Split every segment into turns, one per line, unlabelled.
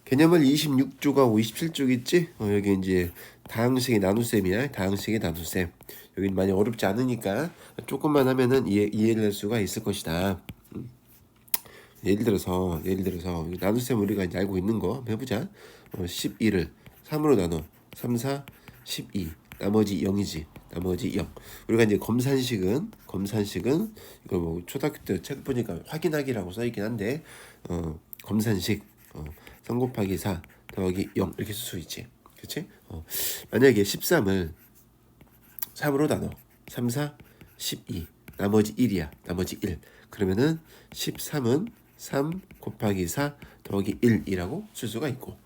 개념을 26조가 57쪽 있지? 여기 이제 다항식의 나눗셈이야. 다항식의 나눗셈. 여기는 많이 어렵지 않으니까 조금만 하면은 이해를 할 수가 있을 것이다. 예를 들어서 나눗셈 우리가 이제 알고 있는 거 한번 해보자. 12를 3으로 나눠 3, 4, 12 나머지 0이지. 나머지 0. 우리가 이제 검산식은 이거 뭐 초등학교 때 책 보니까 확인하기라고 써있긴 한데 검산식 3 곱하기 4 더하기 0 이렇게 쓸 수 있지. 그치? 만약에 13을 3으로 나눠 3, 4, 12 나머지 1이야. 나머지 1. 그러면은 13은 3 곱하기 4 더하기 1이라고 쓸 수가 있고,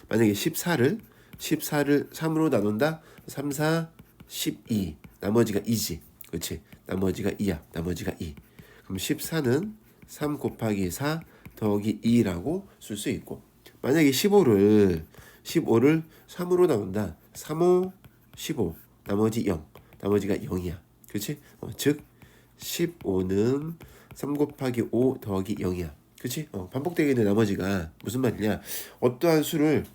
만약에 14를 3으로 나눈다. 3, 4, 12 나머지가 2지. 그렇지? 나머지가 2야. 나머지가 2. 그럼 14는 3 곱하기 4 더하기 2라고 쓸 수 있고, 만약에 15를 3으로 나눈다. 3, 5, 15 나머지 0. 나머지가 0이야. 그렇지? 즉 15는 3 곱하기 5 더하기 0이야. 그치? 반복되게 있는 나머지가 무슨 말이냐? 어떠한 수든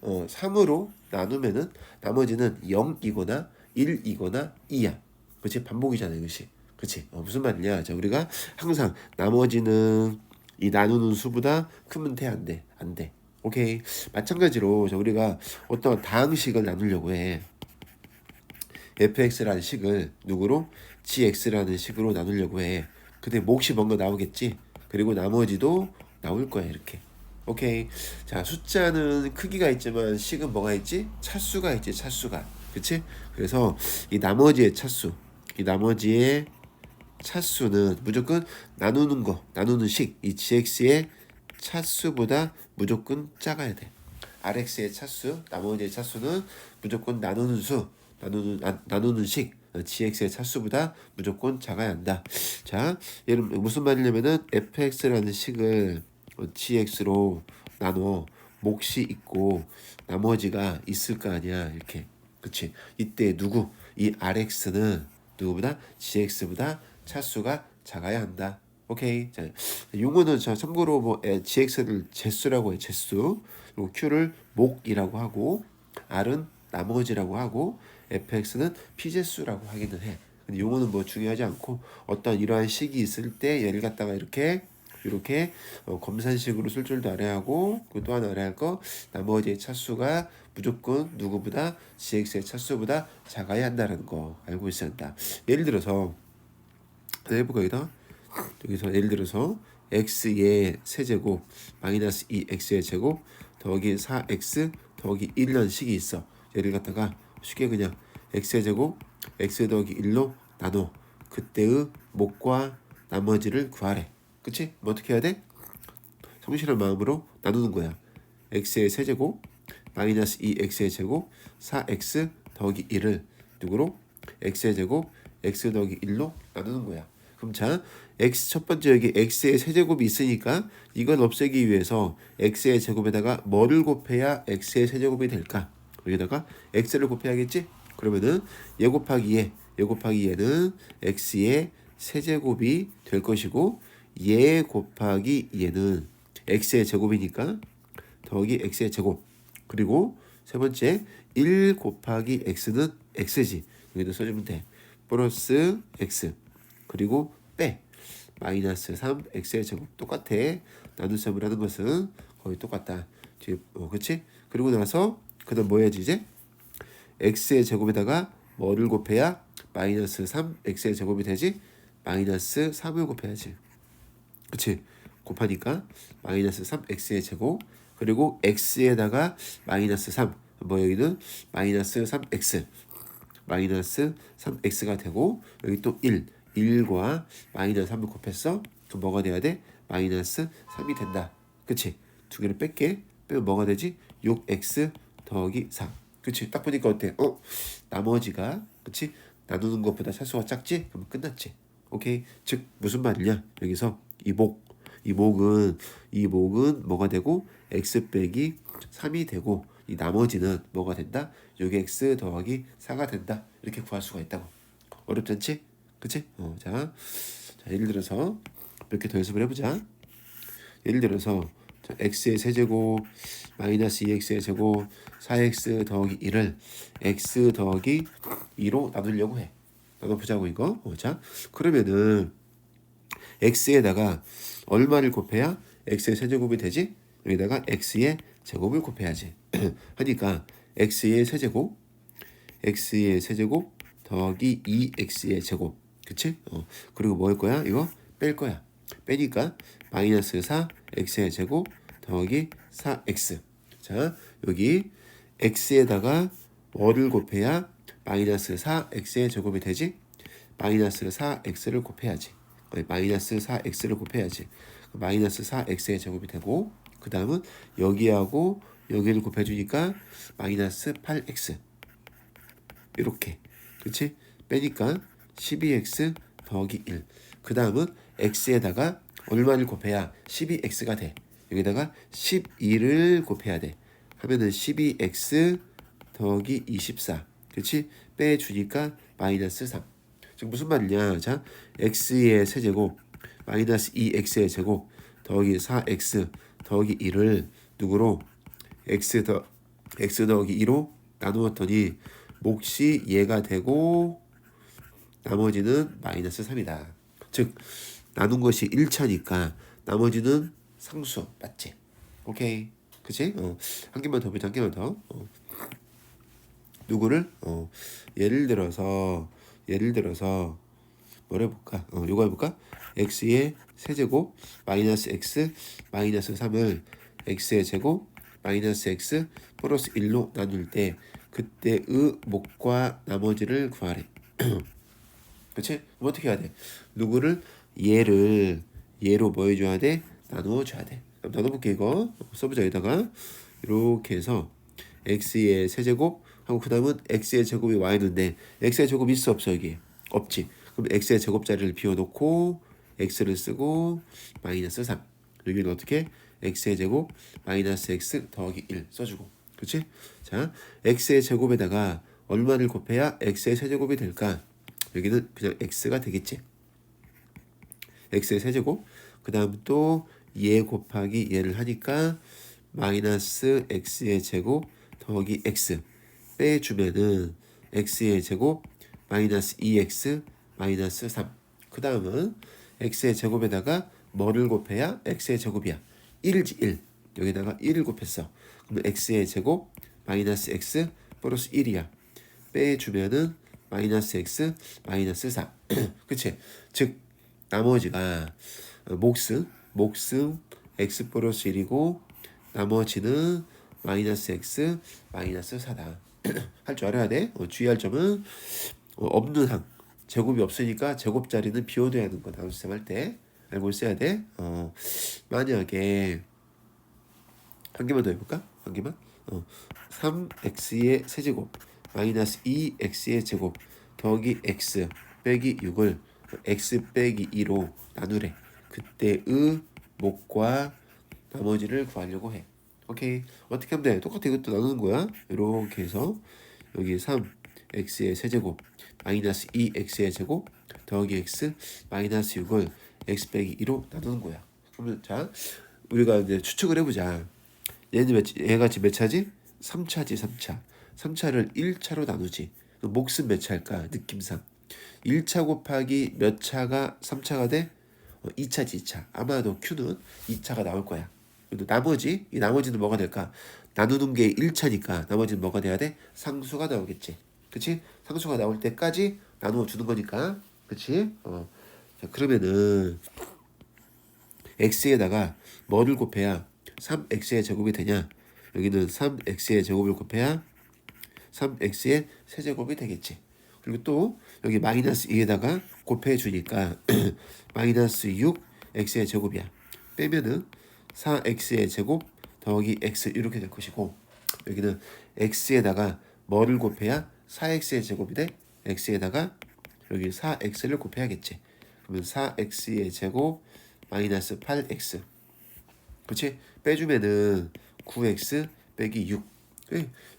3으로 나누면은 나머지는 0이거나 1이거나 2야. 그치? 반복이잖아, 이것이. 그치? 무슨 말이냐? 자, 우리가 항상 나머지는 이 나누는 수보다 크면 돼, 안 돼? 안 돼. 오케이. 마찬가지로 자, 우리가 어떤 다항식을 나누려고 해. fx라는 식을 누구로? gx라는 식으로 나누려고 해. 근데 몫이 뭔가 나오겠지? 그리고 나머지도 나올 거야, 이렇게. 오케이. 자, 숫자는 크기가 있지만 식은 뭐가 있지? 차수가 있지, 차수가. 그치? 그래서 이 나머지의 차수는 무조건 나누는 식, 이 gx의 차수보다 무조건 작아야 돼. rx의 차수, 나머지의 차수는 무조건 나누는 식, gx의 차수보다 무조건 작아야 한다. 자, 예를 무슨 말이냐면은 fx라는 식을 gx로 나눠 몫이 있고 나머지가 있을 거 아니야, 이렇게. 그치? 이때 이 rx는 누구보다 gx보다 차수가 작아야 한다. 오케이. 자, 용어는 참고로 뭐 gx를 제수라고 해, 제수. 그리고 q를 몫이라고 하고 r은 나머지라고 하고 fx는 피제수라고 하기는 해. 근데 용어는 뭐 중요하지 않고 어떤 이러한 식이 있을 때 얘를 갖다가 이렇게 검산식으로 쓸 줄도 알아야 하고, 그 또 하나 알아야 할 거, 나머지의 차수가 무조건 누구보다 gx의 차수보다 작아야 한다는 거 알고 있어야 한다. 예를 들어서 해볼까? 여기서 예를 들어서 x의 세제곱 마이너스 2x의 제곱 더하기 4x 더하기 1이라는 식이 있어. 얘를 갖다가 쉽게 그냥 x의 제곱 x 더하기 1로 나눠 그때의 몫과 나머지를 구하래. 그치? 뭐 어떻게 해야 돼? 성실한 마음으로 나누는 거야. x의 세제곱 마이너스 2x의 제곱 4x 더하기 1을 누구로? x의 제곱 x 더하기 1로 나누는 거야. 그럼 자, x 첫 번째 여기 x의 세제곱이 있으니까 이걸 없애기 위해서 x의 제곱에다가 뭐를 곱해야 x의 세제곱이 될까? 여기다가 x를 곱해야겠지? 그러면은 얘 곱하기 얘는 x의 세제곱이 될 것이고, 얘 곱하기 얘는 x의 제곱이니까 더하기 x의 제곱. 그리고 세 번째 1 곱하기 x는 x지. 여기다 써주면 돼. 플러스 x. 그리고 빼. 마이너스 3 x의 제곱. 똑같아. 나눗셈을 하는 것은 거의 똑같다. 그치? 그리고 나서 그 다음 뭐 해야지 이제? x의 제곱에다가 뭐를 곱해야 마이너스 3 x의 제곱이 되지? 마이너스 3을 곱해야지. 그치? 곱하니까 마이너스 3 x의 제곱, 그리고 x에다가 마이너스 3, 뭐 여기는 마이너스 3x 마이너스 3x가 되고, 여기 또 1과 마이너스 3을 곱했어. 그럼 뭐가 돼야 돼? 마이너스 3이 된다. 그치? 두 개를 빼면 뭐가 되지? 6x 더하기 4. 그치? 딱 보니까 어때? 나머지가, 그치? 나누는 것보다 차수가 작지? 그럼 끝났지. 오케이? 즉 무슨 말이냐? 여기서 이 목은 뭐가 되고 x 빼기 3이 되고, 이 나머지는 뭐가 된다? 6x 더하기 4가 된다. 이렇게 구할 수가 있다고. 어렵지 않지? 그치? 자, 예를 들어서 몇 개 더 연습을 해보자. 예를 들어서 자, x의 세제곱 마이너스 2x의 제곱 4x 더하기 1을 x 더하기 2로 나누려고 해. 나눠보자고 이거. 자, 그러면은 x에다가 얼마를 곱해야 x의 세제곱이 되지? 여기다가 x의 제곱을 곱해야지. 하니까 x의 세제곱 더하기 2x의 제곱. 그치? 그리고 뭐 할 거야? 이거 뺄 거야. 빼니까 마이너스 4 x의 제곱 더하기 4x. 자, 여기 x에다가 뭐를 곱해야 마이너스 4x의 제곱이 되지? 마이너스 4x를 곱해야지. 마이너스 4x를 곱해야지. 마이너스 4x의 제곱이 되고, 그 다음은 여기하고 여기를 곱해주니까 마이너스 8x. 이렇게. 그치? 빼니까 12x 더하기 1. 그 다음은 x에다가 얼마를 곱해야 12x가 돼. 여기다가 12를 곱해야 돼. 하면은 12x 더하기 24. 그치? 빼주니까 마이너스 3. 지금 무슨 말이냐? 자, x의 세제곱 마이너스 2x의 제곱 더하기 4x 더하기 1을 누구로? x 더하기 2로 나누었더니 몫이 얘가 되고 나머지는 마이너스 3이다. 즉 나눈 것이 1차니까 나머지는 상수. 맞지? 오케이. 그치? 한 개만 더 보자. 한 개만 더. 누구를? 예를 들어서 뭘 해볼까? 요거 해볼까? x의 세제곱 마이너스 x 마이너스 3을 x의 제곱 마이너스 x 플러스 1로 나눌 때 그때의 몫과 나머지를 구하래. 그치? 그럼 어떻게 해야 돼? 누구를? 얘로 뭐 해줘야 돼? 나누어줘야 돼. 그럼 나눠볼게 이거. 써보자. 여기다가 이렇게 해서 x의 세제곱 하고 그 다음은 x의 제곱이 와있는데 x의 제곱 있어 없어 여기? 없지. 그럼 x의 제곱자리를 비워놓고 x를 쓰고 마이너스 3. 여기는 어떻게? x의 제곱 마이너스 x 더하기 1 써주고. 그치? 자, x의 제곱에다가 얼마를 곱해야 x의 세제곱이 될까? 여기는 그냥 x가 되겠지. x의 세제곱. 그 다음 또 얘 곱하기 얘를 하니까 마이너스 x의 제곱 더하기 x 빼주면은 x의 제곱 마이너스 2x 마이너스 3. 그 다음은 x의 제곱에다가 뭐를 곱해야 x의 제곱이야? 1이지 1. 여기다가 1을 곱했어. 그럼 x의 제곱 마이너스 x 플러스 1이야. 빼주면은 마이너스 x 마이너스 4. 그치? 즉 나머지가 몫은 x 플러스 1이고 나머지는 마이너스 x 마이너스 4다. 할 줄 알아야 돼. 주의할 점은 없는 항 제곱이 없으니까 제곱자리는 비워둬야 하는 거. 다음 시험 할 때 알고 있어야 돼. 만약에 한 개만 더 해볼까? 한 개만. 3x의 세제곱 마이너스 2x의 제곱 더하기 x 빼기 6을 x 빼기 2로 나누래. 그때의 몫과 나머지를 구하려고 해. 오케이. 어떻게 하면 돼? 똑같아. 이것도 나누는 거야. 이렇게 해서 여기 3x의 세제곱 마이너스 2x의 제곱 더하기 x 마이너스 6을 x 빼기 2로 나누는 거야. 그러면 자 우리가 이제 추측을 해보자. 얘가 지금 몇 차지? 3차지 3차. 3차를 1차로 나누지. 몫은 몇 차일까? 느낌상 1차 곱하기 몇 차가 3차가 돼? 2차지 2차. 아마도 Q는 2차가 나올 거야. 그리고 이 나머지는 뭐가 될까? 나누는 게 1차니까 나머지는 뭐가 돼야 돼? 상수가 나오겠지. 그치? 상수가 나올 때까지 나누어 주는 거니까. 그치? 자, 그러면은 x에다가 뭐를 곱해야 3x의 제곱이 되냐? 여기는 3x의 제곱을 곱해야 3x의 세제곱이 되겠지. 그리고 또 여기 마이너스 2에다가 곱해 주니까 마이너스 6x의 제곱이야. 빼면은 4x의 제곱 더하기 x 이렇게 될 것이고 여기는 x에다가 뭐를 곱해야 4x의 제곱이 돼? x에다가 여기 4x를 곱해야겠지. 그러면 4x의 제곱 마이너스 8x. 그치? 빼주면은 9x 빼기 6.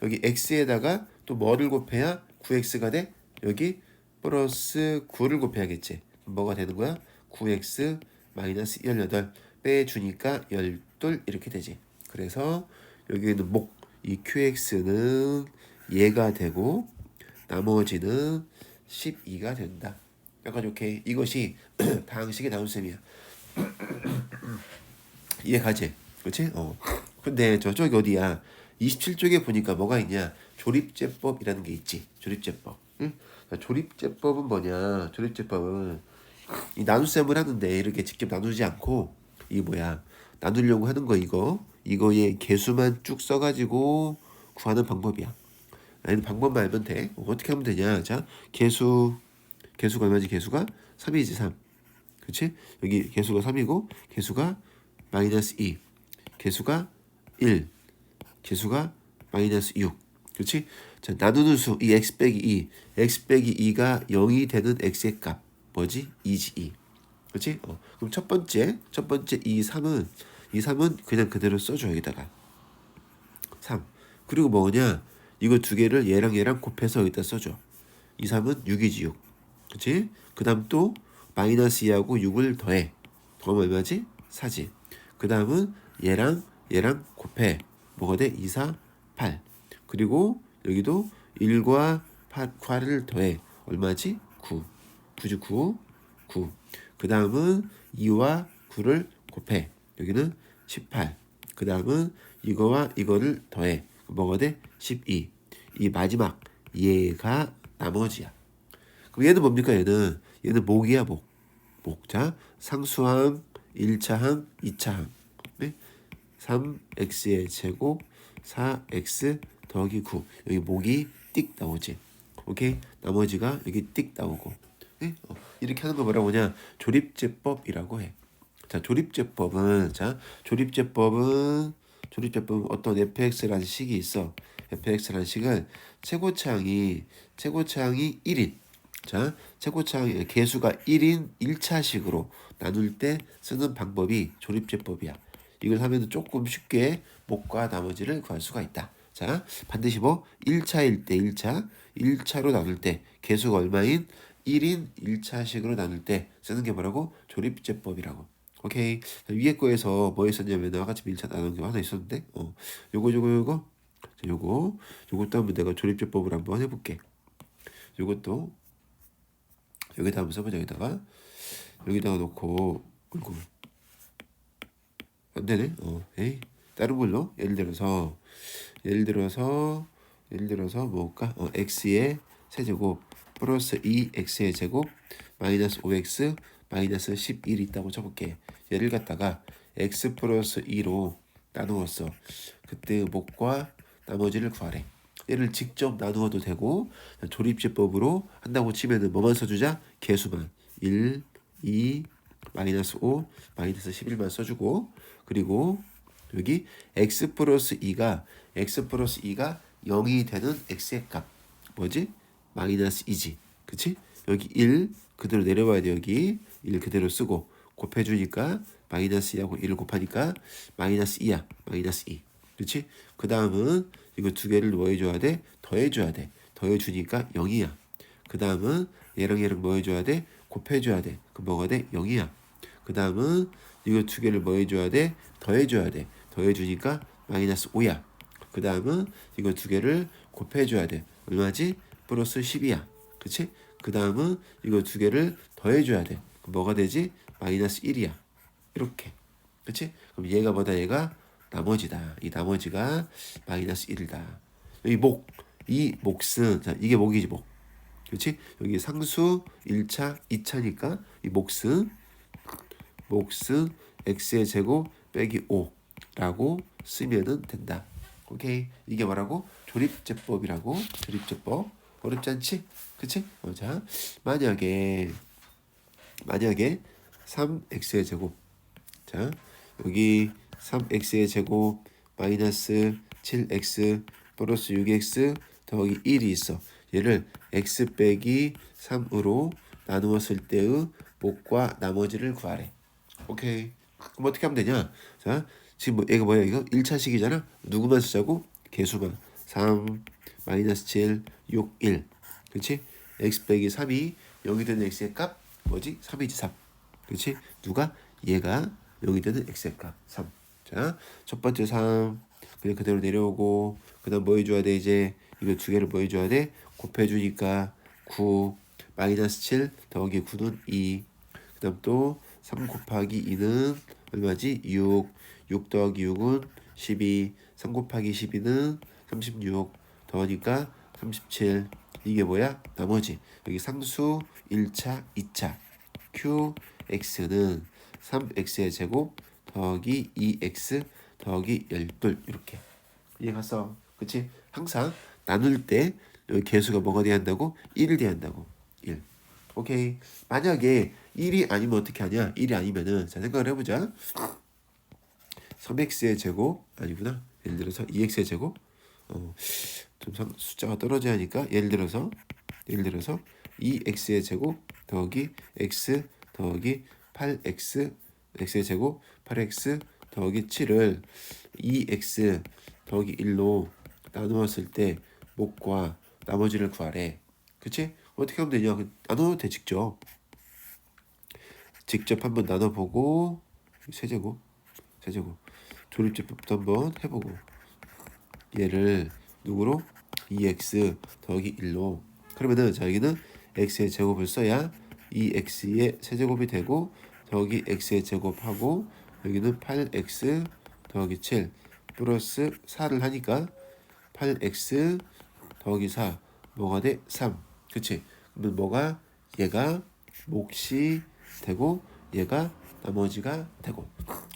여기 x에다가 또 뭐를 곱해야 9x가 돼? 여기 플러스 9를 곱해야겠지. 뭐가 되는 거야? 9x 마이너스 18 빼주니까 12 목돌 이렇게 되지. 그래서 여기에는 목, 이 QX는 얘가 되고 나머지는 12가 된다. 약간 오케이. 이것이 다항식의 나눗셈이야. 이해가지? 그렇지? 근데 저쪽이 어디야? 27쪽에 보니까 뭐가 있냐? 조립제법이라는 게 있지. 조립제법. 응? 조립제법은 뭐냐? 조립제법은 이 나눗셈을 하는데 이렇게 직접 나누지 않고 이 뭐야? 나누려고 하는 거 이거의 개수만 쭉 써가지고 구하는 방법이야. 아니면 방법만 알면 돼. 어떻게 하면 되냐? 자, 개수가 얼마지? 개수가 3이지 3. 그렇지? 여기 개수가 3이고 개수가 마이너스 2, 개수가 1, 개수가 마이너스 6. 그렇지? 자, 나누는 수, 이 x 빼기 2, x 빼기 2가 0이 되는 x의 값 뭐지? 2지 2. 그렇지? 그럼 첫 번째 이 3은 그냥 그대로 써줘 여기다가 3. 그리고 뭐냐? 이거 두 개를 얘랑 곱해서 여기다 써줘. 2, 3은 6이지 6. 그렇지? 그 다음 또 마이너스 2하고 6을 더해. 더하면 얼마지? 4지. 그 다음은 얘랑 곱해. 뭐가 돼? 2, 4, 8. 그리고 여기도 1과 8을 더해. 얼마지? 9. 9지 9. 9. 그 다음은 2와 9를 곱해. 여기는 18. 그 다음은 이거와 이거를 더해. 뭐가 돼? 12. 이 마지막 얘가 나머지야. 그럼 얘는 뭡니까? 얘는 목이야 목. 자, 상수항 1차항 2차항. 네? 3x의 제곱 4x 더하기 9. 여기 목이 띡 나오지. 오케이? 나머지가 여기 띡 나오고. 네? 이렇게 하는 거 뭐라고 하냐? 조립제법이라고 해. 자, 조립제법은 어떤 fx라는 식이 있어. fx라는 식은 최고차항이 1인. 자, 최고차항 개수가 1인 1차식으로 나눌 때 쓰는 방법이 조립제법이야. 이걸 하면 조금 쉽게 목과 나머지를 구할 수가 있다. 자, 반드시 1차일 때 1차로 나눌 때 개수가 얼마인 1인 1차식으로 나눌 때 쓰는 게 뭐라고? 조립제법이라고. 오케이. 위에 거에서 뭐 있었냐면 아까 같이 1차 나눈 게 하나 있었는데 요것도 한번 내가 조립제법을 한번 해볼게. 요것도 여기다 한번 써보자. 여기다가 놓고 안 되네. 에이. 다른 걸로 예를 들어서 뭐일까? x의 세제곱 플러스 2x의 제곱 마이너스 5x 마이너스 11이 있다고 쳐볼게. 얘를 갖다가 x 플러스 2로 나누었어. 그때 목과 나머지를 구하래. 얘를 직접 나누어도 되고 조립제법으로 한다고 치면은 뭐만 써주자? 개수만 1, 2, 마이너스 5, 마이너스 11만 써주고 그리고 여기 x 플러스 2가 0이 되는 x의 값 뭐지? 마이너스 2지. 그치? 여기 1 그대로 내려와야 돼. 여기 1 그대로 쓰고 곱해주니까 마이너스 2하고 1을 곱하니까 마이너스 2야. 마이너스 2. 그치? 그 다음은 이거 두 개를 뭐 해줘야 돼? 더해줘야 돼. 더해주니까 0이야. 그 다음은 얘랑 뭐 해줘야 돼? 곱해줘야 돼. 그럼 뭐가 돼? 0이야. 그 다음은 이거 두 개를 뭐 해줘야 돼? 더해줘야 돼. 더해주니까 마이너스 5야. 그 다음은 이거 두 개를 곱해줘야 돼. 얼마지? 플러스 10이야. 그치? 그 다음은 이거 두 개를 더해줘야 돼. 그럼 뭐가 되지? 마이너스 1이야. 이렇게. 그치? 그럼 얘가 뭐다? 얘가 나머지다. 이 나머지가 마이너스 1이다. 여기 이 몫은, 자, 이게 목이지, 목. 그렇지? 여기 상수 1차, 2차니까 이 몫은 x의 제곱 빼기 5라고 쓰면은 된다. 오케이. 이게 뭐라고? 조립제법이라고. 조립제법. 어렵지 않지? 그치? 자, 만약에 3x의 제곱. 자, 여기 3x의 제곱 마이너스 7x 플러스 6x 더하기 1이 있어. 얘를 x 빼기 3으로 나누었을 때의 목과 나머지를 구하래. 오케이. 그럼 어떻게 하면 되냐? 자, 지금 얘가 뭐야? 이거 1차식이잖아. 누구만 쓰자고? 개수만. 3 마이너스 7 6 1. 그렇지? x 빼기 3이 0이 되는 x의 값 뭐지? 3이지 3. 그렇지? 누가? 얘가 0이 되는 x의 값 3. 자, 첫 번째 3 그냥 그대로 내려오고 그 다음 뭐 해줘야 돼 이제 이거 두 개를 뭐 해줘야 돼? 곱해주니까 9 마이너스 7 더하기 9는 2 그 다음 또 3 곱하기 2는 얼마지? 6 6 더하기 6은 12 3 곱하기 12는 36 더하니까 37 이게 뭐야? 나머지 여기 상수 1차 2차 qx는 3x의 제곱 더하기 2x 더하기 12 이렇게 이해갔어? 그치? 항상 나눌 때 여기 개수가 뭐가 돼야 한다고? 1이 돼야 한다고 1 오케이 만약에 1이 아니면 어떻게 하냐 1이 아니면은 자 생각을 해보자 3x의 제곱 아니구나 예를 들어서 2x의 제곱 좀 숫자가 떨어져야 하니까 예를 들어서 2x의 제곱 더하기 x 더하기 8x x의 제곱 8x 더하기 7을 2x 더하기 1로 나누었을 때 목과 나머지를 구하래. 그치? 어떻게 하면 되냐? 나눠도 돼 직접 한번 나눠보고 세제곱 조립제법도 한번 해보고 얘를 누구로? 2x 더하기 1로 그러면은 자 여기는 x의 제곱을 써야 2x의 세제곱이 되고 더하기 x의 제곱하고 여기는 8x 더하기 7 플러스 4를 하니까 8x 더하기 4 뭐가 돼? 3 그치? 그러면 뭐가? 얘가 몫이 되고 얘가 나머지가 되고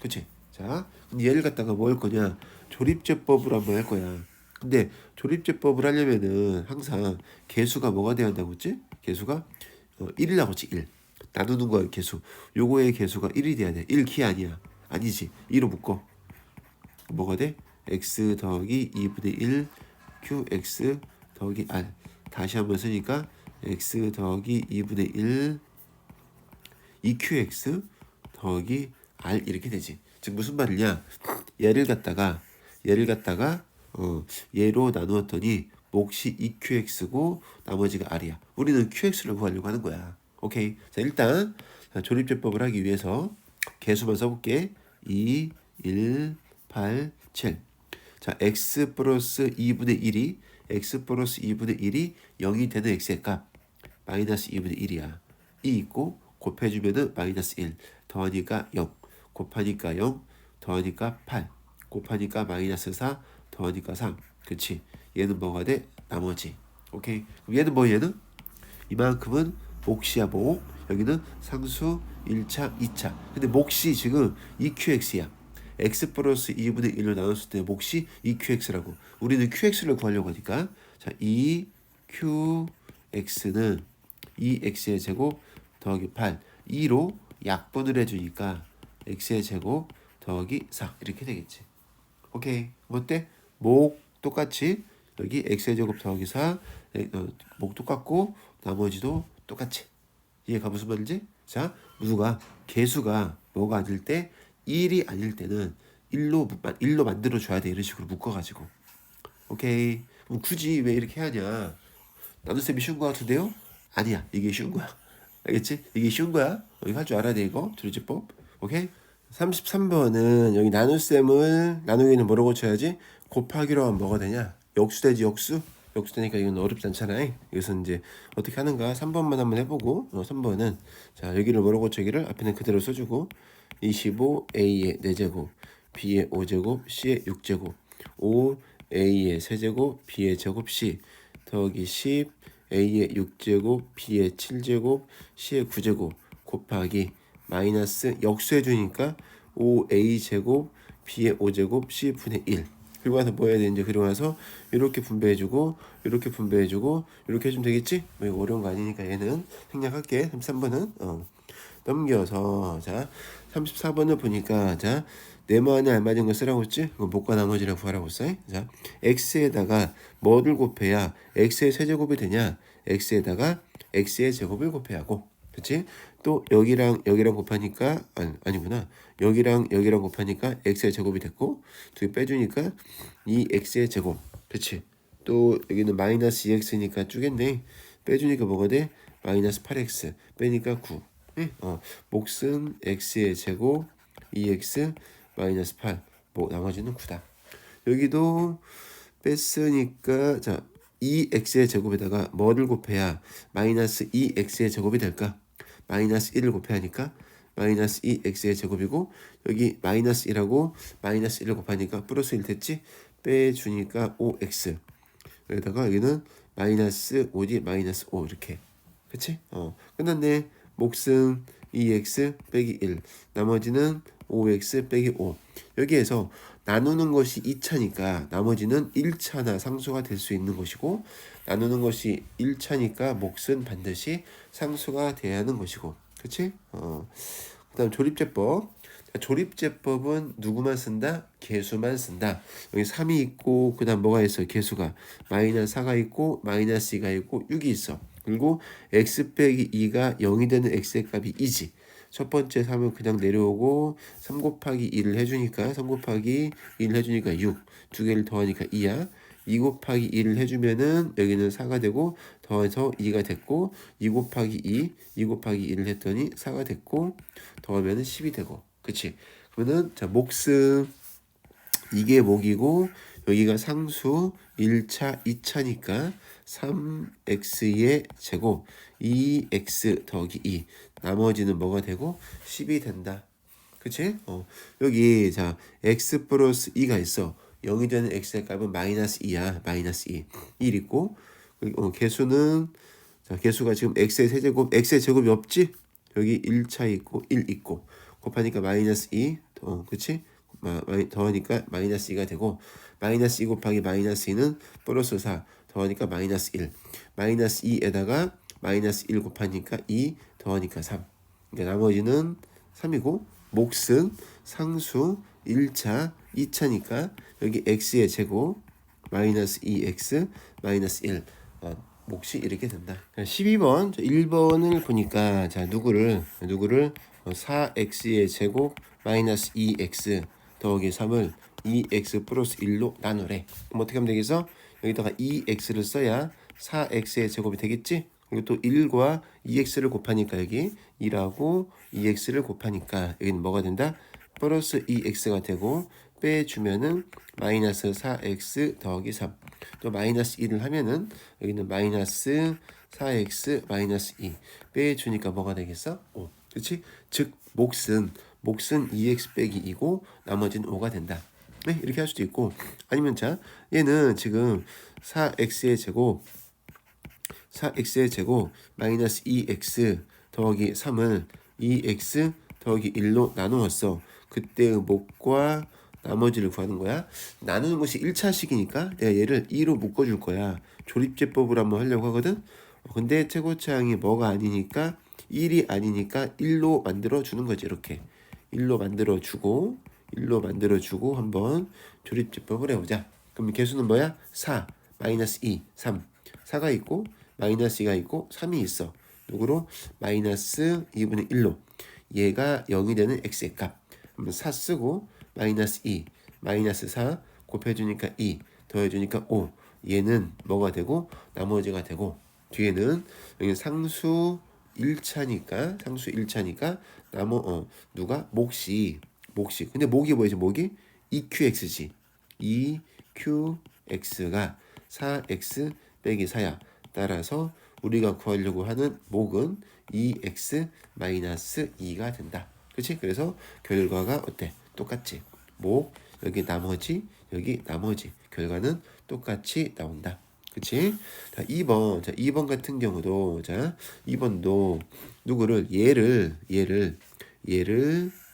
그치? 자 그럼 얘를 갖다가 뭐 할 거냐? 조립제법으로 한번 할 거야. 근데 조립제법을 하려면은 항상 개수가 뭐가 돼야 한다고 했지? 개수가 1이라고 했지 1 나누는 거야 개수 요거의 개수가 1이 돼야 돼 1기 아니야 아니지 2로 묶어 뭐가 돼? x 더하기 2분의 1 qx 더하기 r 다시 한번 쓰니까 x 더하기 2분의 1 2qx 더하기 r 이렇게 되지 즉 무슨 말이냐 얘를 갖다가 얘로 나누었더니 몫이 2qx고 나머지가 r이야 우리는 qx를 구하려고 하는 거야 오케이 자 일단 조립제법을 하기 위해서 개수만 써볼게 2 1 8 7 자, x 플러스 2분의 1이 x 플러스 2분의 1이 0이 되는 x의 값 마이너스 2분의 1이야. 이 있고 곱해주면은 마이너스 1 더하니까 0 곱하니까 0 더하니까 8 곱하니까 마이너스 4 더하니까 3 그치? 얘는 뭐가 돼? 나머지 오케이 그럼 얘는 뭐 얘는? 이만큼은 몫이야 몫 여기는 상수 1차 2차 근데 몫이 지금 2qx야 x 플러스 2분의 1로 나눴을 때 몫이 2qx라고 우리는 qx를 구하려고 하니까 자 2qx는 2x의 제곱 더하기 8 2로 약분을 해주니까 x의 제곱 더하기 4 이렇게 되겠지 오케이 어때? 목 똑같이 여기 x의 제곱 더하기 4 목 똑같고 나머지도 똑같이 이해가 무슨 말인지? 자 누가 개수가 뭐가 아닐 때 1이 아닐 때는 1로 만들어줘야 돼 이런 식으로 묶어가지고 오케이 그럼 굳이 왜 이렇게 하냐 나눗셈이 쉬운 거 같은데요? 아니야 이게 쉬운 거야 알겠지? 이게 쉬운 거야 이거 할 줄 알아야 돼 이거 조립제법 오케이 33번은 여기 나눗셈을 나누기는 뭐라고 쳐야지 곱하기로 하면 뭐가 되냐 역수되지 역수 되니까 이건 어렵지 않잖아 그래서 이제 어떻게 하는가 3번만 한번 해보고 3번은 자 여기를 뭐라고 쳐기를 앞에는 그대로 써주고 25a의 4제곱 b의 5제곱 c의 6제곱 5a의 세제곱 b의 제곱 c 더하기 10 a의 6제곱 b의 7제곱 c의 9제곱 곱하기 마이너스 역수해주니까 5a 제곱 b의 5제곱 c 분의 1 그리고 와서 뭐 해야 되는지 그리고 와서 이렇게 분배해주고 이렇게 분배해주고 이렇게 해주면 되겠지? 뭐 이거 어려운 거 아니니까 얘는 생략할게 33번은 넘겨서 자 34번을 보니까 자 네모안에 알맞은 거 쓰라고 했지? 목과 나머지를 구하라고 써. 자 x에다가 뭐를 곱해야 x의 세제곱이 되냐? x에다가 x의 제곱을 곱해야 하고 그치? 또 여기랑 곱하니까 아니구나 여기랑 곱하니까 x의 제곱이 됐고 두 개 빼주니까 이 x의 제곱 그치? 또 여기는 마이너스 2x니까 쪼겠네 빼주니까 뭐가 돼? 마이너스 8x 빼니까 9 몫은 x의 제곱 2x 마이너스 8 뭐 나머지는 9다. 여기도 뺐으니까 자 2x의 제곱에다가 뭐를 곱해야 마이너스 2x의 제곱이 될까? 마이너스 1을 곱해야 하니까 마이너스 2x의 제곱이고 여기 마이너스 1하고 마이너스 1을 곱하니까 플러스 1 됐지? 빼주니까 5x 여기다가 여기는 마이너스 5지 마이너스 5 이렇게 그치? 끝났네. 몫은 2x 빼기 1 나머지는 5x 빼기 5 여기에서 나누는 것이 2차니까 나머지는 1차나 상수가 될 수 있는 것이고 나누는 것이 1차니까 몫은 반드시 상수가 돼야 하는 것이고 그치? 그 다음 조립제법 조립제법은 누구만 쓴다? 개수만 쓴다. 여기 3이 있고 그 다음 뭐가 있어? 개수가 마이너스 4가 있고 마이너스 2가 있고 6이 있어. 그리고 x 빼기 2가 0이 되는 x의 값이 2지. 첫 번째 3은 그냥 내려오고 3 곱하기 2를 해주니까 3 곱하기 2를 해주니까 6. 두 개를 더하니까 2야. 2 곱하기 2를 해주면은 여기는 4가 되고 더해서 2가 됐고 2 곱하기 2 곱하기 2를 했더니 4가 됐고 더하면은 10이 되고 그치? 그러면은 자 몫은 이게 목이고 여기가 상수 1차 2차니까 3x의 제곱 2x 더하기 2 나머지는 뭐가 되고 10이 된다. 그치? 여기 자 x 플러스 2가 있어. 0이 되는 x의 값은 마이너스 2야. 마이너스 2. 1 있고 개수는 자 개수가 지금 x의 세제곱 x의 제곱이 없지? 여기 1차 있고 1 있고 곱하니까 마이너스 2 그치? 더하니까 마이너스 2가 되고 마이너스 2 곱하기 마이너스 2는 플러스 4 더하니까 마이너스 1 마이너스 2에다가 마이너스 1 곱하니까 2 더하니까 3 그러니까 나머지는 3이고 몫은 상수 1차 2차니까 여기 x의 제곱 마이너스 2x 마이너스 1 몫이 이렇게 된다. 12번 1번을 보니까 자 누구를 4x의 제곱 마이너스 2x 더하기 3을 2x 플러스 1로 나누래. 그럼 어떻게 하면 되겠어? 여기다가 2x를 써야 4x의 제곱이 되겠지? 그리고 또 1과 2x를 곱하니까 여기 1하고 2x를 곱하니까 여기는 뭐가 된다? 플러스 2x가 되고 빼주면은 마이너스 4x 더하기 3. 또 마이너스 1을 하면은 여기는 마이너스 4x 마이너스 2 빼주니까 뭐가 되겠어? 5. 그렇지? 즉 몫은 2x 빼기 2고 나머지는 5가 된다. 네, 이렇게 할 수도 있고 아니면 자 얘는 지금 4x의 제곱 마이너스 2x 더하기 3을 2x 더하기 1로 나누었어. 그때의 몫과 나머지를 구하는 거야. 나누는 것이 1차식이니까 내가 얘를 2로 묶어줄 거야. 조립제법으로 한번 하려고 하거든. 근데 최고차항이 뭐가 아니니까 1이 아니니까 1로 만들어 주는 거지. 이렇게 1로 만들어 주고 한번 조립제법을 해보자. 그럼 개수는 뭐야? 4 마이너스 2 3 4가 있고 마이너스 2가 있고 3이 있어. 누구로? 마이너스 2분의 1로 얘가 0이 되는 x의 값. 그럼 4 쓰고 마이너스 2 마이너스 4 곱해주니까 2 더해주니까 5 얘는 뭐가 되고 나머지가 되고 뒤에는 여기 상수 1차니까 누가 몫이 근데 목이 뭐지? 목이 EQX지. EQX가 4x 빼기 4야. 따라서 우리가 구하려고 하는 목은 2x 마이너스 2가 된다. 그렇지? 그래서 결과가 어때? 똑같지. 목 여기 나머지 결과는 똑같이 나온다. 그치? 자, 2번 같은 경우도 자, 2번도 누구를 얘를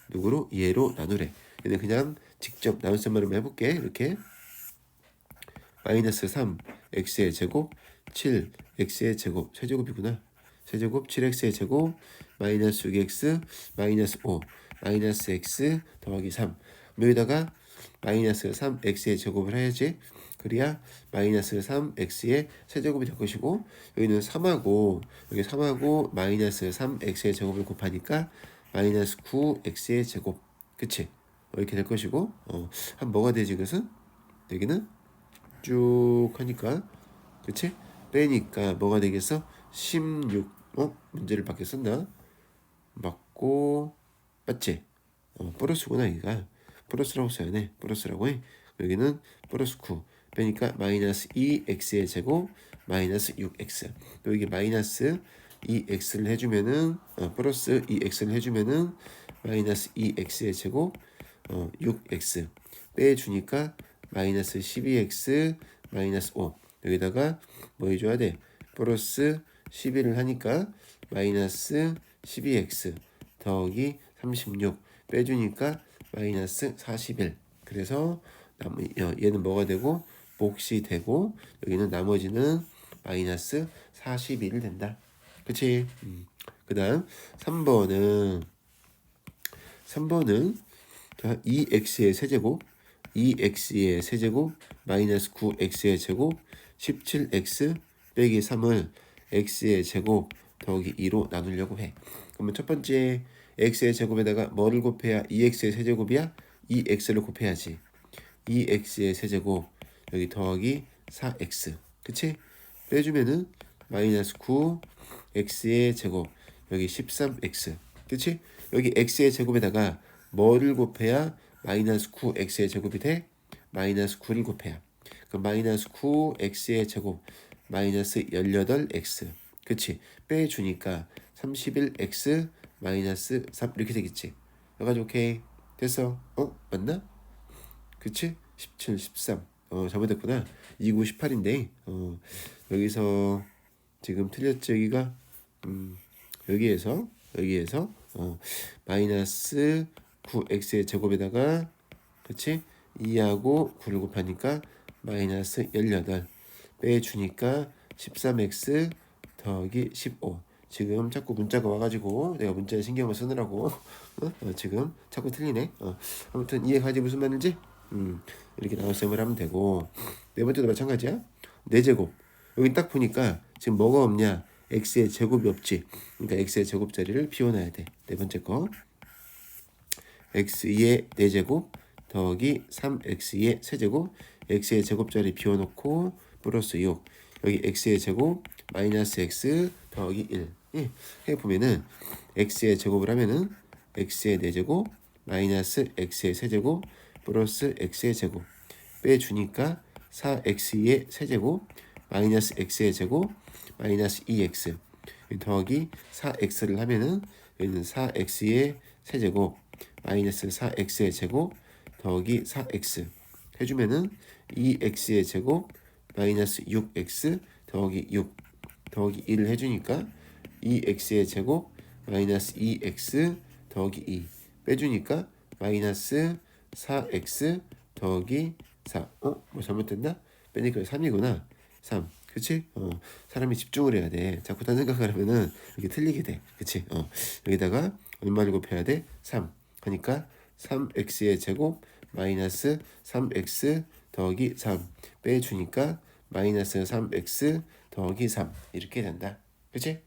누구로? 얘로 나누래. 얘는 그냥 직접 나눗셈만 해볼게. 이렇게 마이너스 3 x의 제곱 7 x의 제곱 세제곱이구나. 세제곱 7x의 제곱 마이너스 6x 마이너스 5 마이너스 x 더하기 3 여기다가 마이너스 3x의 제곱을 해야지. 그래야 마이너스 3x의 세제곱이 될 것이고 여기는 3하고 여기 3하고 마이너스 3x의 제곱을 곱하니까 마이너스 9x의 제곱 그치? 이렇게 될 것이고 한 뭐가 되지 그것은? 여기는 쭉 하니까 그치? 빼니까 뭐가 되겠어? 16 문제를 밖에 썼나? 맞고 맞지? 플러스구나. 여기가 플러스라고 써야 돼. 플러스라고 해. 여기는 플러스 9 빼니까 마이너스 2x의 제곱 마이너스 6x. 여기 마이너스 2x를 해주면은 플러스 2x를 해주면은 마이너스 2x의 제곱 6x 빼주니까 마이너스 12x 마이너스 5. 여기다가 뭐 해줘야 돼? 플러스 11을 하니까 마이너스 12x 더하기 36 빼주니까 마이너스 41. 그래서 얘는 뭐가 되고 몫이 되고 여기는 나머지는 마이너스 41이 된다. 그치? 그 다음 3번은 2x의 세제곱 2x의 세제곱 마이너스 9x의 제곱 17x 빼기 3을 x의 제곱 더하기 2로 나누려고 해. 그러면 첫 번째 x의 제곱에다가 뭐를 곱해야 2x의 세제곱이야? 2x를 곱해야지. 2x의 세제곱 여기 더하기 4x 그치? 빼주면은 마이너스 9x의 제곱 여기 13x 그치? 여기 x의 제곱에다가 뭐를 곱해야 마이너스 9x의 제곱이 돼? 마이너스 9를 곱해야. 그럼 마이너스 9x의 제곱 마이너스 18x 그치? 빼주니까 31x 마이너스 3 이렇게 되겠지. 여기까지 오케이 됐어? 맞나? 그치? 17, 13 잘못했구나. 29, 18인데 여기서 지금 틀렸지 여기가 여기에서 마이너스 9x의 제곱에다가 그치? 2하고 9를 곱하니까 마이너스 18 빼주니까 13x 더하기 15. 지금 자꾸 문자가 와가지고 내가 문자에 신경을 쓰느라고 지금 자꾸 틀리네. 아무튼 이해가지 무슨 말인지 이렇게 나눗셈을 하면 되고 네 번째도 마찬가지야. 4제곱 여기 딱 보니까 지금 뭐가 없냐 x의 제곱이 없지. 그러니까 x의 제곱자리를 비워놔야 돼. 네 번째 거 x의 4제곱 더하기 3x의 세제곱 x의 제곱자리 비워놓고 플러스 6 여기 x의 제곱 마이너스 x 더하기 1 해보면은 x의 제곱을 하면은 x의 4제곱 마이너스 x의 세제곱 플러스 x의 제곱 빼주니까 4x의 세제곱 마이너스 x의 제곱 마이너스 2x 더하기 4x를 하면은 여기는 4x의 세제곱 마이너스 4x의 제곱 더하기 4x 해주면은 2x의 제곱 마이너스 6x 더하기 6 더하기 1을 해주니까 2x의 제곱 마이너스 2x 더하기 2 빼주니까 마이너스 4x 더하기 4 뭐 잘못됐나? 빼니까 3이구나 3 그치? 사람이 집중을 해야 돼. 자꾸 딴 생각을 하면은 이게 틀리게 돼. 그치? 여기다가 얼마를 곱해야 돼? 3 그러니까 3x의 제곱 마이너스 3x 더하기 3 빼주니까 마이너스 3x 더하기 3 이렇게 된다. 그치?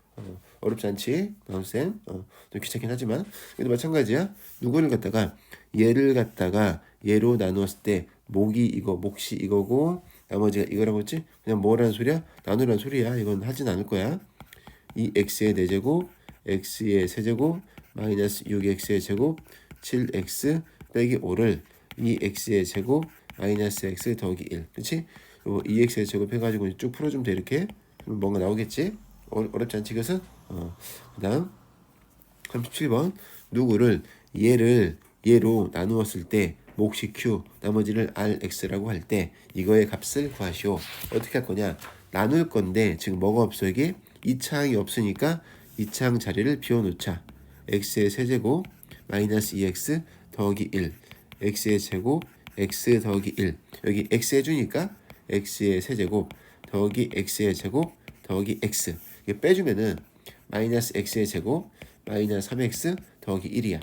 어렵지 않지? 나눗셈 좀 귀찮긴 하지만 그래도 마찬가지야. 누구를 갖다가 얘를 갖다가 얘로 나누었을 때 몫이 이거고 나머지가 이거라고 했지? 그냥 뭐라는 소리야? 나누라는 소리야. 이건 하진 않을 거야. 이 x의 4제곱 x의 세제곱 마이너스 6x의 제곱 7x 빼기 5를 2x의 제곱 마이너스 x 더하기 1 그치? 2x의 제곱 해가지고 쭉 풀어주면 돼. 이렇게 그럼 뭔가 나오겠지? 어렵지 않지 이것은? 그 다음 37번 누구를 얘로 나누었을 때 몫이 q 나머지를 rx라고 할 때 이거의 값을 구하시오. 어떻게 할 거냐? 나눌 건데 지금 뭐가 없어 이게? 2차항이 없으니까 2차항 자리를 비워놓자. x의 세제곱 마이너스 2x 더하기 1 x의 제곱 x 더하기 1 여기 x 해주니까 x의 세제곱 더하기 x의 제곱 더하기 x 이게 빼주면은 마이너스 x의 제곱 마이너스 3x 더하기 1이야.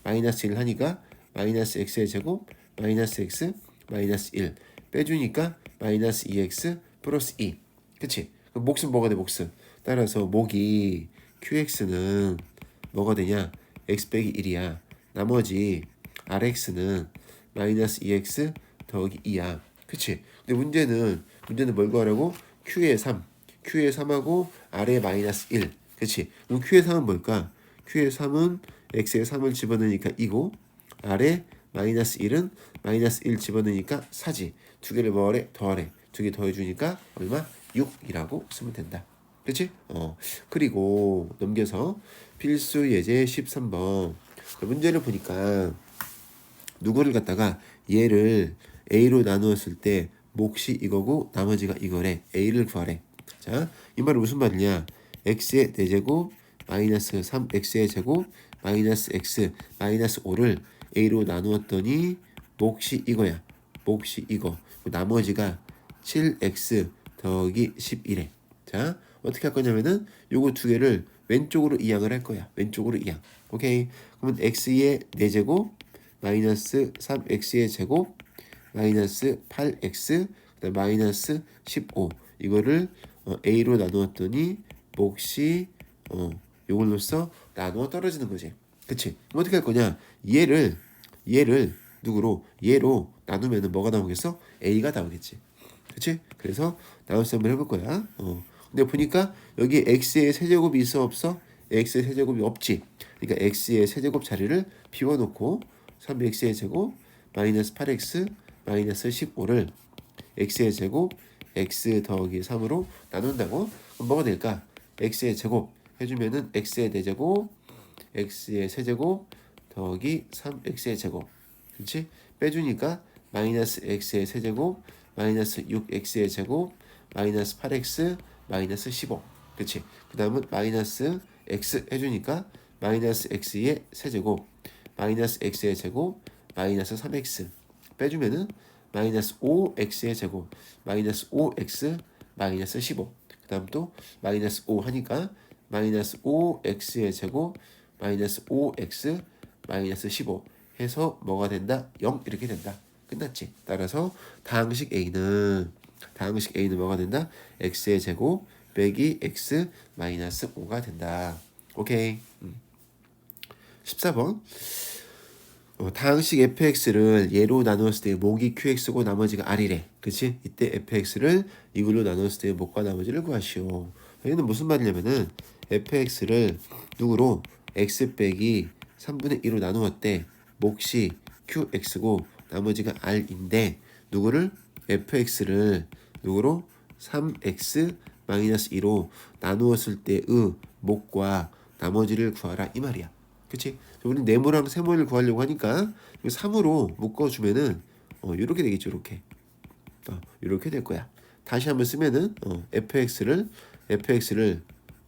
마이너스 1 하니까 마이너스 x의 제곱 마이너스 x 마이너스 1 빼주니까 마이너스 2x 플러스 2 그치? 그럼 몫은 뭐가 돼? 몫은 따라서 몫이 qx는 뭐가 되냐? x 빼기 1이야. 나머지 rx는 마이너스 2x 더하기 2야. 그치? 근데 문제는 뭘 구하라고? q의 3하고 r의 마이너스 1 그치? 그럼 q의 3은 뭘까? q의 3은 x의 3을 집어넣으니까 2고 r의 마이너스 1은 마이너스 1 집어넣으니까 4지. 두 개를 뭐하래? 더하래. 두 개 더해주니까 얼마? 6이라고 쓰면 된다. 그치? 그리고 넘겨서 필수 예제 13번. 문제를 보니까 누구를 갖다가 얘를 A로 나누었을 때 몫이 이거고 나머지가 이거래. A를 구하래. 자, 이 말은 무슨 말이냐? x의 4제곱 마이너스 3x의 제곱 마이너스 x 마이너스 5를 A로 나누었더니 몫이 이거야. 몫이 이거. 나머지가 7x 더하기 11에. 자, 어떻게 할 거냐면은 요거 두 개를 왼쪽으로 이항을 할 거야. 왼쪽으로 이항. 오케이. 그러면 x의 4제곱 마이너스 3x의 제곱 마이너스 8x 그다음 마이너스 15 이거를 a로 나누었더니 몫이 요걸로써 나누어 떨어지는 거지. 그치? 그럼 어떻게 할 거냐? 얘를 누구로? 얘로 나누면은 뭐가 나오겠어? a가 나오겠지. 그치? 그래서 나눗셈을 한번 해볼 거야. 근데 보니까 여기 x의 세제곱이 있어 없어? x의 세제곱이 없지. 그러니까 x의 세제곱 자리를 비워놓고 3x의 제곱 마이너스 8x 마이너스 15를 x의 제곱 x 더하기 3으로 나눈다고. 그럼 뭐가 될까? x의 제곱 해주면은 x의 4제곱 x의 세제곱 더하기 3x의 제곱. 그렇지? 빼주니까 마이너스 x의 세제곱 마이너스 6x의 제곱 마이너스 8x 마이너스 15. 그렇지? 그 다음은 마이너스 x 해주니까 마이너스 x의 세제곱 마이너스 x의 제곱 마이너스 3x 빼주면은 마이너스 5x의 제곱 마이너스 5x 마이너스 15. 그 다음 또 마이너스 5 하니까 마이너스 5x의 제곱 마이너스 5x 마이너스 15 해서 뭐가 된다? 0 이렇게 된다. 끝났지. 따라서 다항식 A는 뭐가 된다? x의 제곱 빼기 x 마이너스 5가 된다. 오케이. 14번 다항식 fx를 얘로 나누었을 때 목이 qx고 나머지가 r이래. 그치? 이때 fx를 이걸로 나누었을 때 목과 나머지를 구하시오. 여기는 무슨 말이냐면은 fx를 누구로 x 빼기 3분의 2로 나누었대. 몫이 qx고 나머지가 r인데 누구를 fx를 누구로 3x 마이너스 2로 나누었을 때의 목과 나머지를 구하라 이 말이야. 그치? 우리는 네모랑 세모를 구하려고 하니까 3으로 묶어주면은 이렇게 되겠죠. 이렇게 이렇게 될 거야. 다시 한번 쓰면은 fx를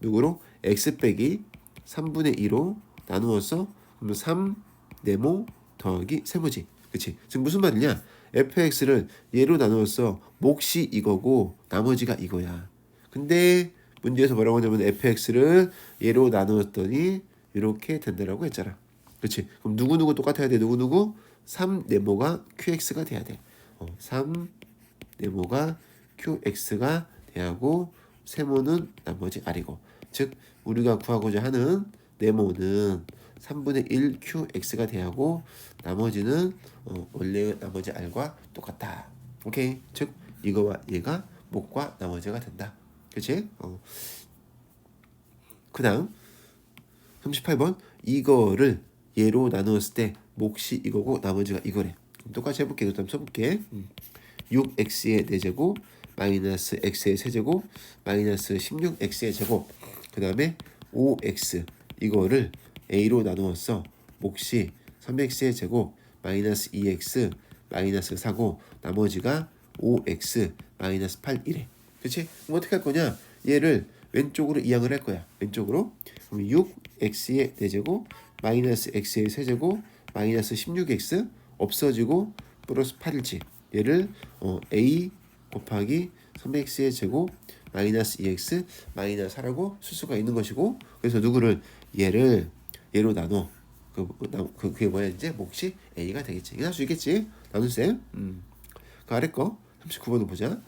누구로 x 빼기 3분의 2로 나누어서 그러면 3 네모 더하기 세모지. 그치? 지금 무슨 말이냐? fx를 얘로 나누어서 몫이 이거고 나머지가 이거야. 근데 문제에서 뭐라고 하냐면 fx를 얘로 나누었더니 이렇게 된다라고 했잖아. 그렇지? 그럼 누구누구 똑같아야 돼. 누구누구? 3 네모가 qx가 돼야 돼. 3 네모가 qx가 돼야 하고 세모는 나머지 r이고. 즉 우리가 구하고자 하는 네모는 3분의 1 qx가 돼야 하고 나머지는 원래 나머지 r과 똑같다. 오케이? 즉 이거와 얘가 목과 나머지가 된다. 그렇지? 그 다음 38번 이거를 얘로 나누었을 때 몫이 이거고 나머지가 이거래. 그럼 똑같이 해볼게. 그다음 써볼게. 6x의 4제곱 마이너스 x의 세제곱 마이너스 16x의 제곱 그 다음에 5x 이거를 a로 나누었어. 몫이 3x의 제곱 마이너스 2x 마이너스 4고 나머지가 5x 마이너스 8이래. 그치? 그럼 어떻게 할 거냐? 얘를 왼쪽으로 이항을 할 거야. 왼쪽으로. 그럼 6x의 4제곱 마이너스 x의 세제곱 마이너스 16x 없어지고 플러스 8일지. 얘를 a 곱하기 3x의 제곱 마이너스 2x 마이너스 4라고 쓸 수가 있는 것이고 그래서 누구를 얘로 나눠. 그게 뭐야 이제 몫이 a가 되겠지. 이거 할 수 있겠지? 나눗셈. 그 아래 거 39번을 보자.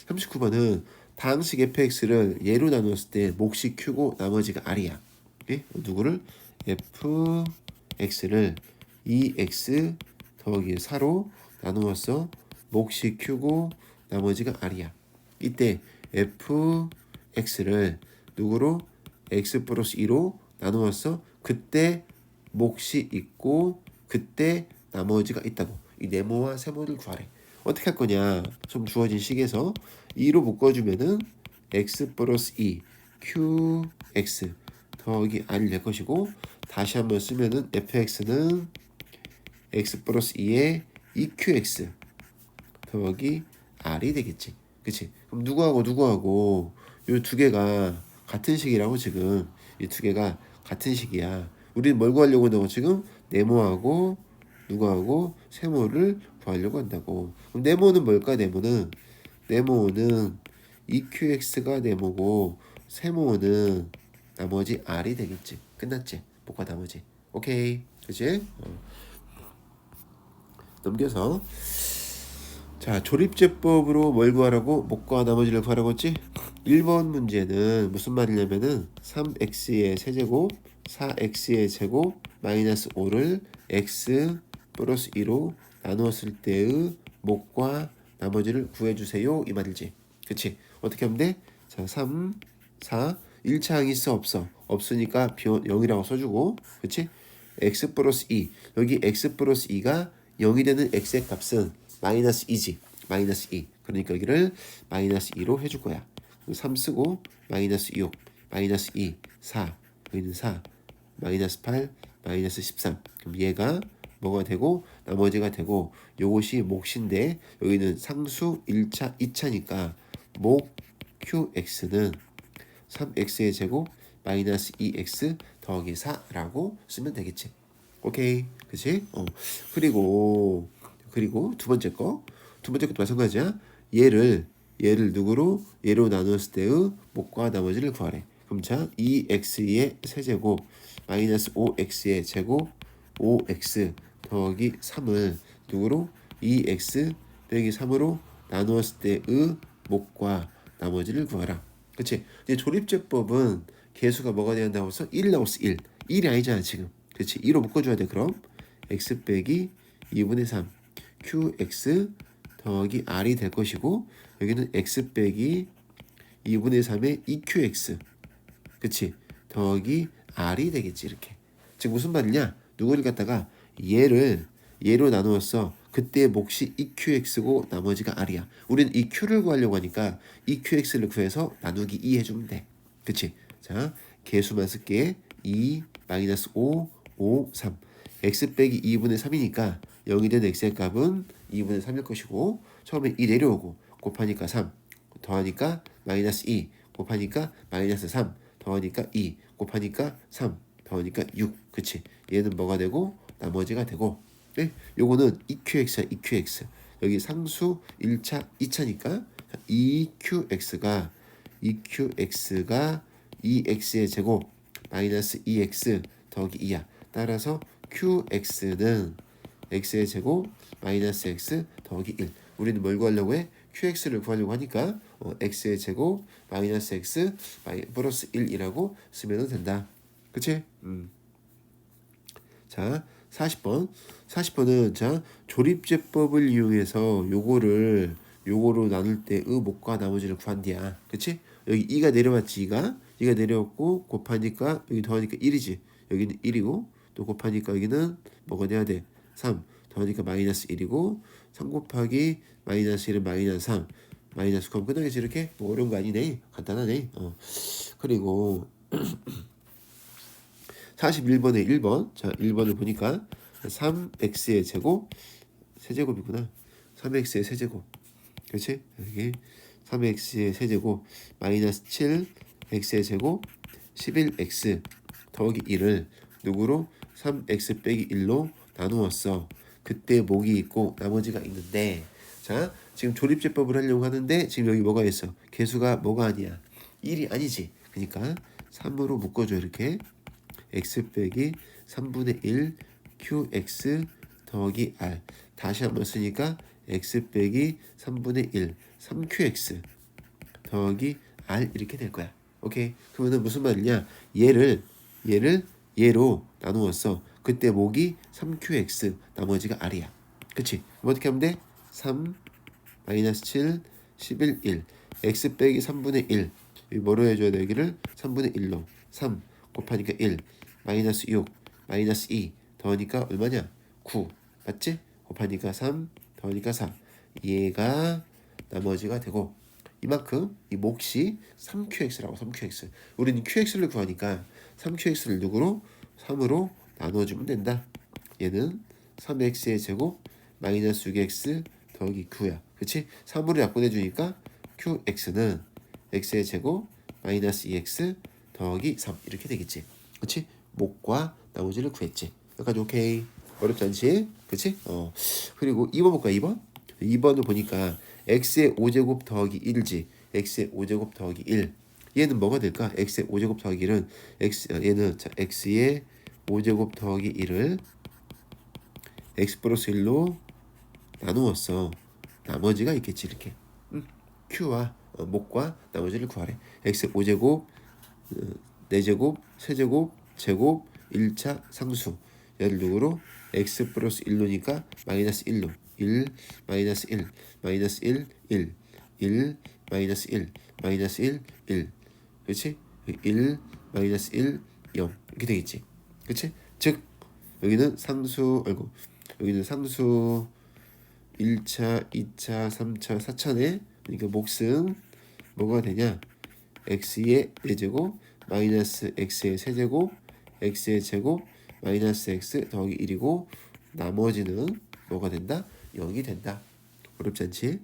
39번은 다항식 fx를 얘로 나누었을 때 몫이 q고 나머지가 r이야. 오케이? 누구를 fx를 2x 더하기 4로 나누어서 몫이 q고 나머지가 r이야. 이때 fx를 누구로 x 플러스 2로 나누어서 그때 몫이 있고 그때 나머지가 있다고. 이 네모와 세모를 구하래. 어떻게 할 거냐? 좀 주어진 식에서 2로 묶어주면은 x 플러스 2 qx 더하기 r이 될 것이고, 다시 한번 쓰면은 fx는 x 플러스 2의 2qx 더하기 r이 되겠지. 그치? 그럼 누구하고 요 두 개가 같은 식이라고. 지금 이 두 개가 같은 식이야. 우리는 뭘 구하려고 한다고? 지금 네모하고 누구하고 세모를 구하려고 한다고. 그럼 네모는 뭘까? 네모는 EQX가 네모고, 세모는 나머지 R이 되겠지. 끝났지? 목과 나머지. 오케이. 그치? 넘겨서. 자, 조립제법으로 뭘 구하라고? 목과 나머지를 구하라고 했지? 1번 문제는 무슨 말이냐면은 3x의 세제곱 4x의 제곱 마이너스 5를 x 플러스 2로 나누었을 때의 목과 나머지를 구해주세요 이 말이지. 그치? 어떻게 하면 돼? 자, 3, 4 1차 항이 있어 없어? 없으니까 0이라고 써주고, 그치? x 플러스 2 여기 x 플러스 2가 0이 되는 x의 값은 마이너스 2지. 마이너스 2. 그러니까 여기를 마이너스 2로 해줄 거야. 3 쓰고 마이너스 6, 마이너스 2, 4, 여기는 4, 마이너스 8, 마이너스 13. 그럼 얘가 뭐가 되고 나머지가 되고, 요것이 몫인데 여기는 상수 1차, 2차니까 목 qx는 3x의 제곱 마이너스 2x 더하기 4라고 쓰면 되겠지. 오케이. 그치? 그리고 두 번째 것도 마찬가지야. 얘를 누구로? 얘로 나눴을 때의 목과 나머지를 구하래. 그럼 자, 2x의 세제곱 마이너스 5x의 제곱 5x 더하기 3을 누구로? 2x 빼기 3으로 나누었을 때의 목과 나머지를 구하라. 그치? 이제 조립제법은 개수가 뭐가 돼야 한다고 해서 1 나왔어. 1이 아니잖아 지금. 그치? 2로 묶어줘야 돼. 그럼 x 빼기 2분의 3 qx 더하기 r이 될 것이고, 여기는 x 빼기 2분의 3의 2qx 그치? 더하기 r이 되겠지. 이렇게. 지금 무슨 말이냐? 누구를 갖다가 얘로 나누었어. 그때 몫이 EQX고 나머지가 R이야. 우리는 이 Q를 구하려고 하니까 EQX를 구해서 나누기 2 해주면 돼. 그치? 자, 개수만 쓸게. 2, 마이너스 5, 5, 3. X 빼기 2분의 3이니까 0이 된 X의 값은 2분의 3일 것이고, 처음에 2 내려오고 곱하니까 3 더하니까 마이너스 2 곱하니까 마이너스 3 더하니까 2 곱하니까 3 더하니까 6. 그치? 얘는 뭐가 되고 나머지가 되고, 네? 요거는 EQX야. EQX. 여기 상수 1차, 2차니까 EQX가 2x의 제곱 마이너스 2x 더하기 2야. 따라서 QX는 x의 제곱 마이너스 x 더하기 1. 우리는 뭘 구하려고 해? QX를 구하려고 하니까 x의 제곱 마이너스 x 플러스 1이라고 쓰면 된다. 그치? 자, 40번은 자, 조립제법을 이용해서 요거로 나눌 때의 목과 나머지를 구한디야. 그치? 여기 2가 내려왔지. 2가 내려왔고 곱하니까 여기 더하니까 1이지. 여기는 1이고 또 곱하니까 여기는 뭐가 돼야 돼? 3 더하니까 마이너스 1이고 3 곱하기 마이너스 1은 마이너스 3 마이너스. 그럼 끝나겠지. 이렇게 뭐 어려운 거 아니네. 간단하네. 그리고 41번에 1번. 자, 1번을 보니까 3x의 제곱 세제곱이구나. 3x의 세제곱. 그렇지? 여기 3x의 세제곱 마이너스 7 x의 제곱 11x 더하기 1을 누구로? 3x 빼기 1로 나누었어. 그때 목이 있고 나머지가 있는데, 자, 지금 조립제법을 하려고 하는데 지금 여기 뭐가 있어? 개수가 뭐가 아니야? 1이 아니지. 그러니까 3으로 묶어줘. 이렇게 x 빼기 3분의 1 qx 더하기 r. 다시 한번 쓰니까 x 빼기 3분의 1 3qx 더하기 r 이렇게 될 거야. 오케이. 그러면은 무슨 말이냐? 얘로 나누었어. 그때 목이 3qx 나머지가 r이야. 그치? 그럼 어떻게 하면 돼? 3 마이너스 7 11 1 x 빼기 3분의 1 여기 뭐로 해줘야 돼? 여기를 3분의 1로 3 곱하니까 1 마이너스 6 마이너스 2 더하니까 얼마냐? 9 같지? 곱하니까 3 더하니까 4 얘가 나머지가 되고 이만큼 이 몫이 3qx라고 3qx 우리는 qx를 구하니까 3qx를 누구로? 3으로 나눠주면 된다. 얘는 3x의 제곱 마이너스 6x 더하기 9야. 그치? 3으로 약분해주니까 qx는 x의 제곱 마이너스 2x 더하기 3 이렇게 되겠지. 그치? 몫과 나머지를 구했지. 여기까지 오케이. 어렵지 않지? 그치? 그리고 2번 볼까 2번? 2번을 보니까 x의 5제곱 더하기 1지. x의 5제곱 더하기 1. 얘는 뭐가 될까? x의 5제곱 더하기 1은 얘는 자, x의 5제곱 더하기 1을 x 플러스 1로 나누었어. 나머지가 있겠지 이렇게. q와 몫과 나머지를 구하래. x의 5제곱 4제곱, 세제곱, 제곱, 1차 상수 얘를 누구로? x 플러스 1로니까 마이너스 1로 1, 마이너스 1, 마이너스 1, 1, 1, 마이너스 1, 마이너스 1, 1 그렇지? 1, 마이너스 1, 0 이렇게 되겠지. 그렇지? 즉 여기는 상수 여기는 상수 1차, 2차, 3차, 4차네. 그러니까 몫은 뭐가 되냐? x의 4제곱 마이너스 x의 세제곱 x의 제곱 마이너스 x 더하기 1이고 나머지는 뭐가 된다? 0이 된다. 어렵지 않지?